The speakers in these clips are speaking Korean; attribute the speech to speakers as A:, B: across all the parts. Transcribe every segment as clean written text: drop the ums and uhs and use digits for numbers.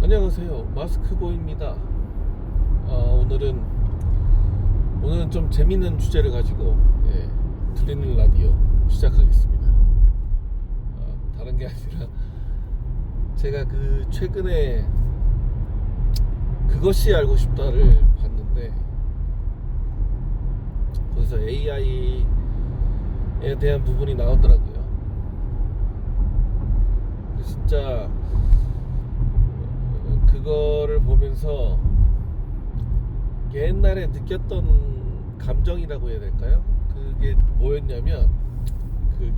A: 안녕하세요, 마스크보입니다. 오늘은 좀 재밌는 주제를 가지고 들리는 라디오 시작하겠습니다. 다른 게 아니라 제가 최근에 그것이 알고 싶다를 봤는데, 거기서 AI에 대한 부분이 나오더라고요. 진짜 그거를 보면서 옛날에 느꼈던 감정이라고 해야 될까요? 그게 뭐였냐면,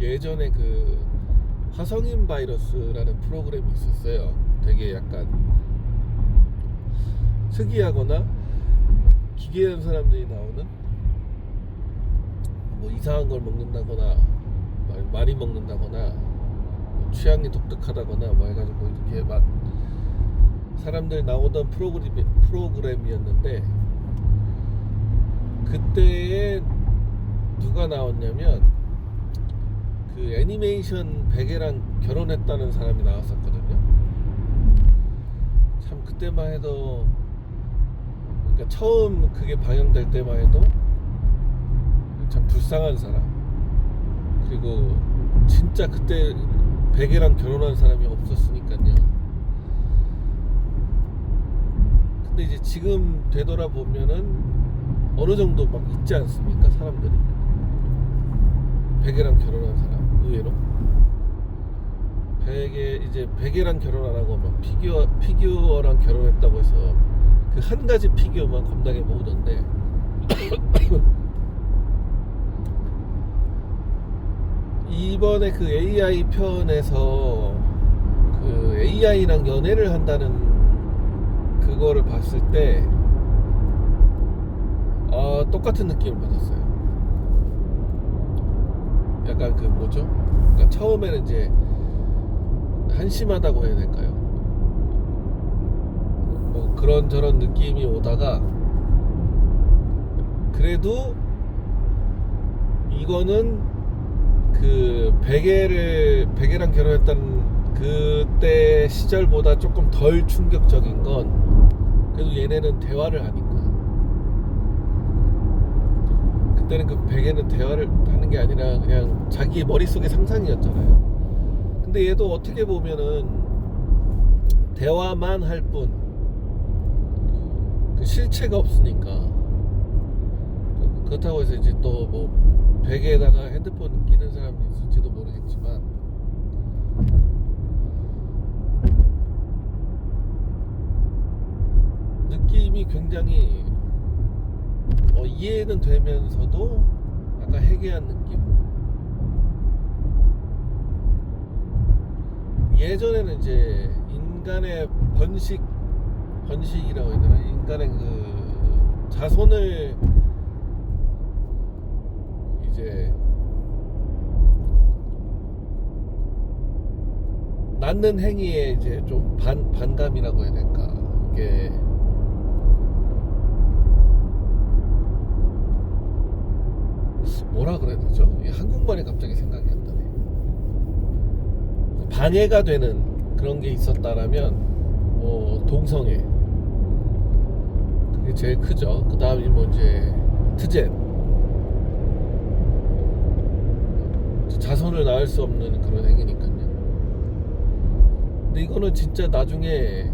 A: 예전에 화성인 바이러스라는 프로그램이 있었어요. 되게 약간 특이하거나 기괴한 사람들이 나오는, 뭐 이상한 걸 먹는다거나 많이 먹는다거나 취향이 독특하다거나 뭐 해가지고 이렇게 막 사람들 나오던 프로그램이었는데, 그때에 누가 나왔냐면 애니메이션 베개랑 결혼했다는 사람이 나왔었거든요. 참 그때만 해도, 그러니까 처음 그게 방영될 때만 해도 참 불쌍한 사람, 그리고 진짜 그때 베개랑 결혼한 사람이 없었으니까요. 근데 이제 지금 되돌아보면은 어느 정도 막 있지 않습니까? 사람들이 베개랑 결혼한 사람, 의외로 베개랑 결혼 안 하고 막 피규어랑 결혼했다고 해서 그 한 가지 피규어만 겁나게 모으던데 이번에 AI 편에서 AI랑 연애를 한다는 그거를 봤을 때 똑같은 느낌을 받았어요. 약간 뭐죠? 그러니까 처음에는 이제 한심하다고 해야 될까요? 뭐 그런저런 느낌이 오다가, 그래도 이거는 베개랑 결혼했다는 그때 시절보다 조금 덜 충격적인 건, 그래도 얘네는 대화를 하니까. 그때는 베개는 대화를 하는 게 아니라 그냥 자기 머릿속의 상상이었잖아요. 근데 얘도 어떻게 보면은 대화만 할 뿐 실체가 없으니까. 그렇다고 해서 이제 또 뭐 베개에다가 핸드폰 끼는 사람이 있을지도 모르겠지만, 느낌이 굉장히 이해는 되면서도 약간 해괴한 느낌. 예전에는 이제 인간의 번식이라고 해야 되나? 인간의 자손을 이제 낳는 행위에 이제 좀 반감이라고 해야 될까? 이게 뭐라 그래야 되죠? 한국말이 갑자기 생각이 안 나네. 방해가 되는 그런 게 있었다라면 동성애, 그게 제일 크죠. 그 다음이 뭐 이제 트젠, 자손을 낳을 수 없는 그런 행위니까요. 근데 이거는 진짜 나중에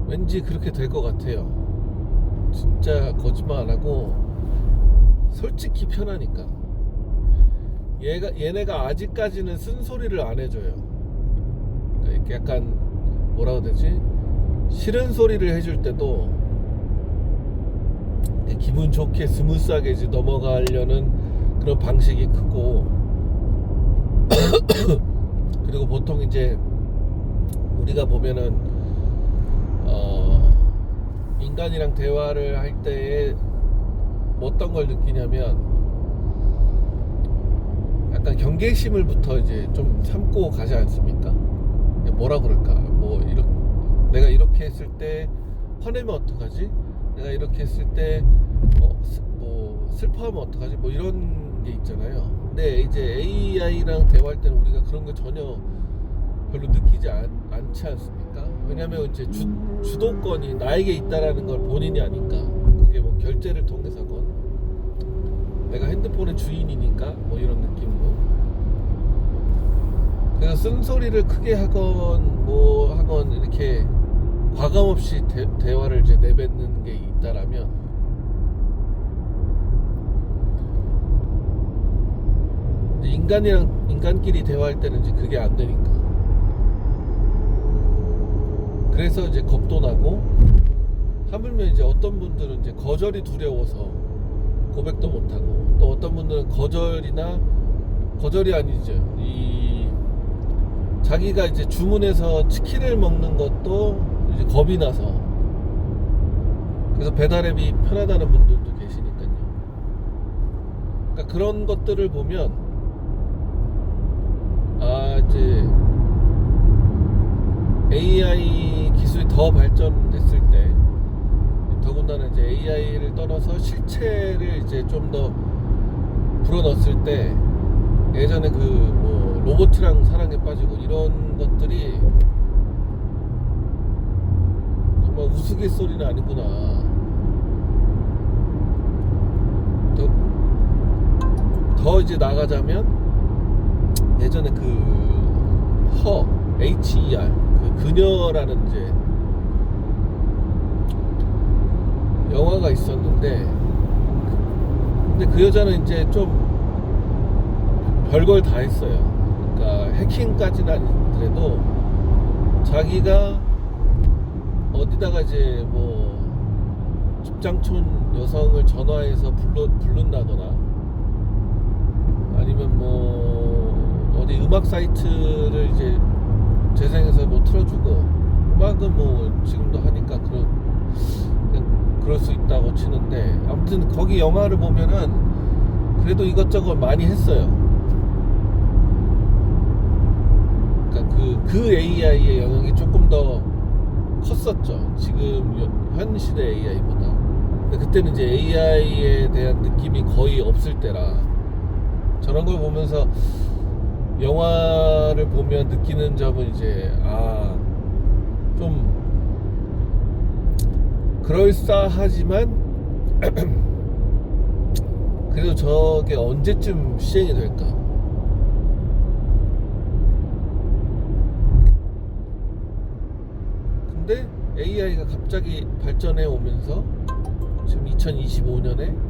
A: 왠지 그렇게 될 것 같아요. 진짜 거짓말 안 하고 솔직히 편하니까. 얘네가 아직까지는 쓴소리를 안 해줘요. 그러니까 이렇게 약간 뭐라 해야 되지? 싫은 소리를 해줄 때도 기분 좋게 스무스하게 이제 넘어가려는 그런 방식이 크고 그리고 보통 이제 우리가 보면은 인간이랑 대화를 할 때에 어떤 걸 느끼냐면, 약간 경계심을부터 이제 좀 참고 가지 않습니까? 뭐라 그럴까? 내가 이렇게 했을 때 화내면 어떡하지? 내가 이렇게 했을 때 슬퍼하면 어떡하지? 뭐 이런 게 있잖아요. 근데 이제 AI랑 대화할 때는 우리가 그런 거 전혀 별로 느끼지 않지 않습니까? 왜냐면 이제 주도권이 나에게 있다라는 걸 본인이 아니까. 그게 뭐 결제를 통해서건 내가 핸드폰의 주인이니까 뭐 이런 느낌으로. 그래서 쓴소리를 크게 하건 뭐 하건 이렇게 과감 없이 대화를 이제 내뱉는 게 있다라면 인간끼리 대화할 때는 이제 그게 안 되니까. 그래서 이제 겁도 나고, 하물며 이제 어떤 분들은 이제 거절이 두려워서 고백도 못 하고, 또 어떤 분들은 거절이 아니죠. 자기가 이제 주문해서 치킨을 먹는 것도 이제 겁이 나서, 그래서 배달앱이 편하다는 분들도 계시니까요. 그러니까 그런 것들을 보면 이제 AI 기술이 더 발전됐을 때, 더군다나 이제 AI를 떠나서 실체를 이제 좀 더 불어넣었을 때, 예전에 그 뭐 로봇이랑 사랑에 빠지고 이런 것들이 정말 우스갯소리는 아니구나. 더 이제 나가자면 예전에 그 HER 그녀라는 이제 영화가 있었는데, 근데 그 여자는 이제 좀 별걸 다 했어요. 그러니까 해킹까지는 아니더라도 자기가 어디다가 이제 뭐 집장촌 여성을 전화해서 부른다거나, 아니면 뭐 어디 음악 사이트를 이제 재생해서 뭐 틀어주고, 음악은 뭐 지금도 하니까 그럴 수 있다고 치는데, 아무튼 거기 영화를 보면은 그래도 이것저것 많이 했어요. 그러니까 그 AI의 영역이 조금 더 컸었죠. 지금 현 시대 AI보다. 근데 그때는 이제 AI에 대한 느낌이 거의 없을 때라, 저런 걸 보면서 영화를 보면 느끼는 점은 이제 좀 그럴싸하지만 그래도 저게 언제쯤 시행이 될까? 근데 AI가 갑자기 발전해 오면서 지금 2025년에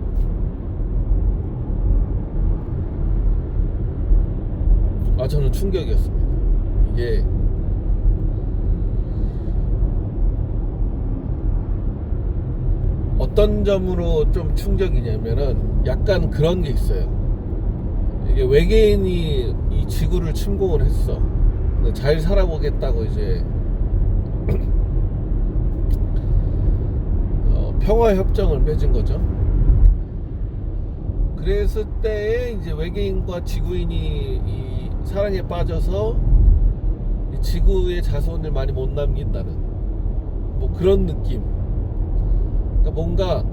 A: 저는 충격이었습니다. 이게 어떤 점으로 좀 충격이냐면은, 약간 그런 게 있어요. 이게 외계인이 이 지구를 침공을 했어. 잘 살아보겠다고 이제 평화협정을 맺은 거죠. 그랬을 때에 이제 외계인과 지구인이 이 사랑에 빠져서 이 지구의 자손을 많이 못 남긴다는 뭐 그런 느낌. 그러니까 뭔가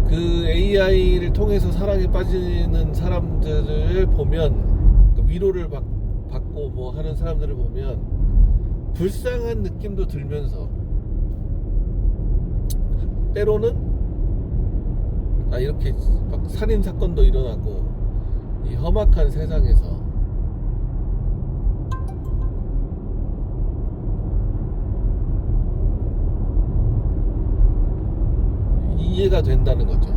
A: 그 AI를 통해서 사랑에 빠지는 사람들을 보면, 위로를 받고 뭐 하는 사람들을 보면 불쌍한 느낌도 들면서, 때로는 이렇게 막 살인 사건도 일어나고 이 험악한 세상에서 이해가 된다는 거죠.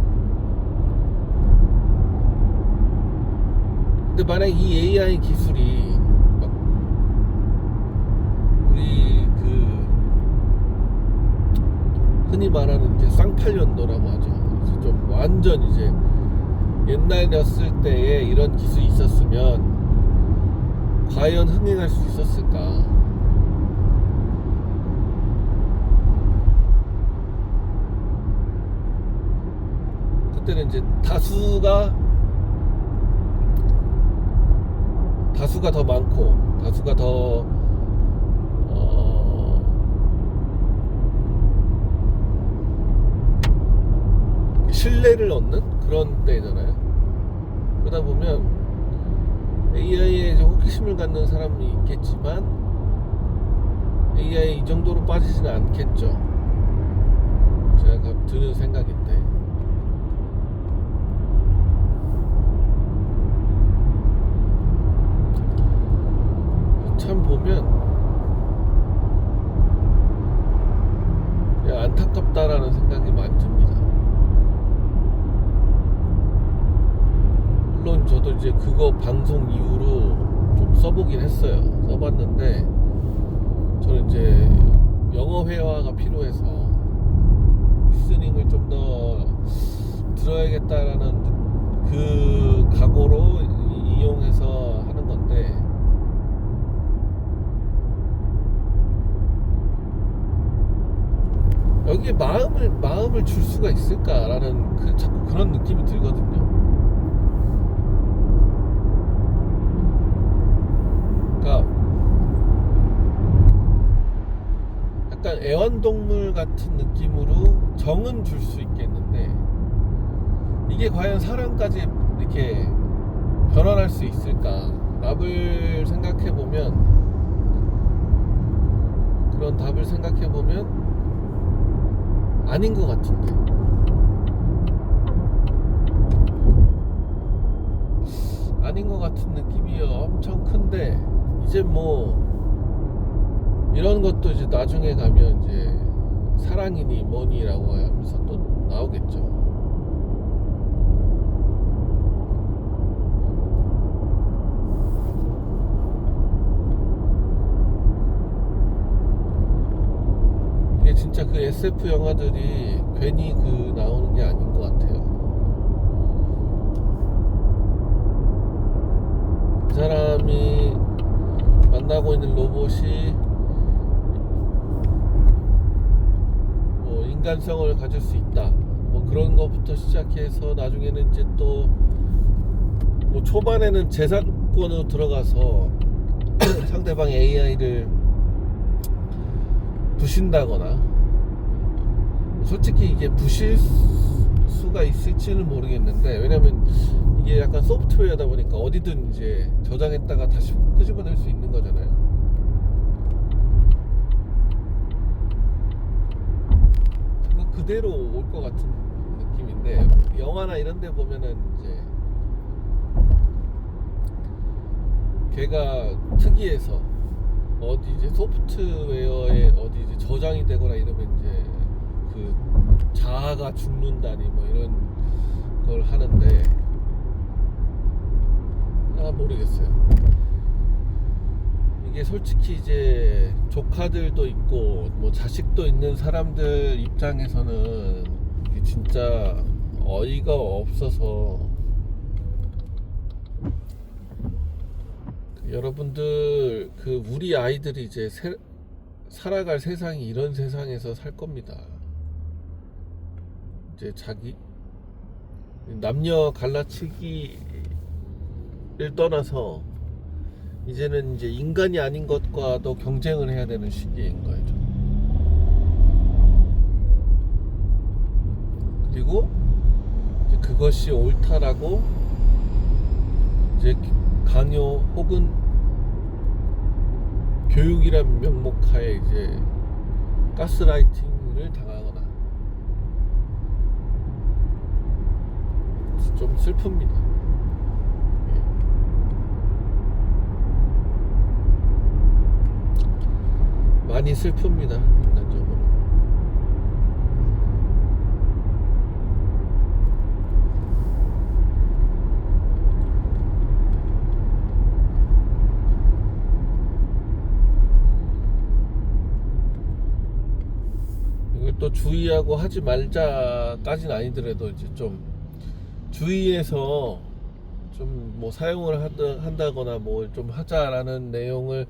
A: 근데 만약 이 AI 기술이 막 우리 흔히 말하는 이제 쌍팔년도라고 하죠. 그래서 좀 완전 이제 옛날이었을 때에 이런 기술이 있었으면 과연 흥행할 수 있었을까? 그때는 이제 다수가 더 많고, 다수가 더 신뢰를 얻는 그런 때잖아요. 그러다 보면 AI에 혹시 호기심을 갖는 사람이 있겠지만 AI 이 정도로 빠지지는 않겠죠. 제가 드는 생각인데. 참 보면 안타깝다라는 생각이 많이 듭니다. 물론 저도 이제 그거 방송 이후로 좀 써보긴 했어요. 써봤는데 저는 이제 영어 회화가 필요해서 리스닝을 좀 더 들어야겠다라는 그 각오로 이용해서 하는 건데, 여기에 마음을 줄 수가 있을까라는 자꾸 그런 느낌이 들거든요. 그러니까 약간 애완동물 같은 느낌으로 정은 줄 수 있겠는데, 이게 과연 사람까지 이렇게 변환할 수 있을까? 답을 생각해보면, 그런 답을 생각해보면 아닌 것 같은데, 아닌 것 같은 느낌이 엄청 큰데, 이제 뭐 이런 것도 이제 나중에 가면 이제 사랑이니 뭐니라고 하면서 또 나오겠죠. 이게 진짜 그 SF 영화들이 괜히 나오는 게 아닌 것 같아요. 그 사람이 만나고 있는 로봇이 뭐 인간성을 가질 수 있다, 뭐 그런 것부터 시작해서 나중에는 이제 또 뭐 초반에는 재산권으로 들어가서 상대방 AI를 부신다거나, 솔직히 이게 부실 수가 있을지는 모르겠는데, 왜냐면 이게 약간 소프트웨어다 보니까 어디든 이제 저장했다가 다시 끄집어낼 수 있는 거잖아요. 그거 그대로 올 것 같은 느낌인데, 영화나 이런 데 보면은 이제 걔가 특이해서 어디 이제 소프트웨어에 어디 이제 저장이 되거나 이러면 이제 그 자아가 죽는다니 뭐 이런 걸 하는데, 모르겠어요. 이게 솔직히 이제 조카들도 있고 뭐 자식도 있는 사람들 입장에서는 이게 진짜 어이가 없어서, 여러분들 우리 아이들이 이제 살아갈 세상이 이런 세상에서 살 겁니다. 이제 자기 남녀 갈라치기를 떠나서 이제는 이제 인간이 아닌 것과도 경쟁을 해야 되는 시기인 거죠. 그리고 이제 그것이 옳다라고 이제 강요 혹은 교육이란 명목하에 이제 가스라이팅을 당하거나, 좀 슬픕니다. 많이 슬픕니다, 인간적으로. 이걸 또 주의하고 하지 말자까지는 아니더라도 이제 좀 주의해서 좀 뭐 사용을 한다거나 뭐 좀 하자라는 내용을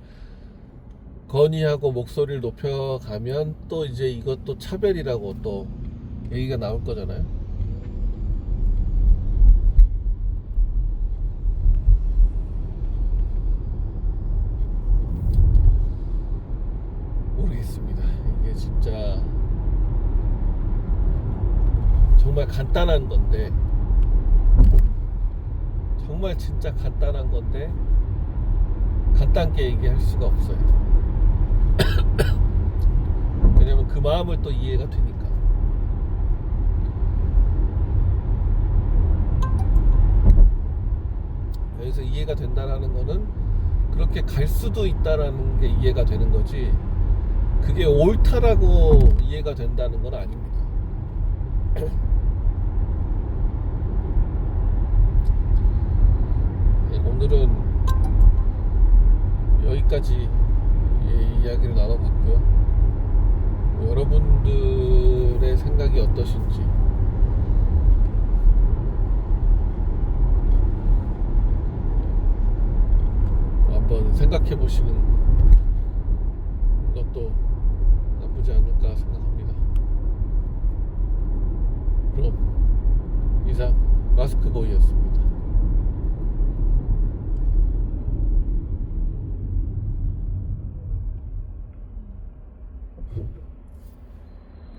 A: 건의하고 목소리를 높여가면, 또 이제 이것도 차별이라고 또 얘기가 나올 거잖아요. 모르겠습니다. 이게 진짜 정말 간단한 건데, 정말 진짜 간단한 건데 간단하게 얘기할 수가 없어요. 왜냐면 그 마음을 또 이해가 되니까. 여기서 이해가 된다라는 거는 그렇게 갈 수도 있다라는 게 이해가 되는 거지, 그게 옳다라고 이해가 된다는 건 아닙니다. 오늘은 여기까지 이야기를 나눠봤고요. 여러분들의 생각이 어떠신지 한번 생각해 보시는 것도 나쁘지 않을까 생각합니다. 그럼 이상 마스크보이였습니다.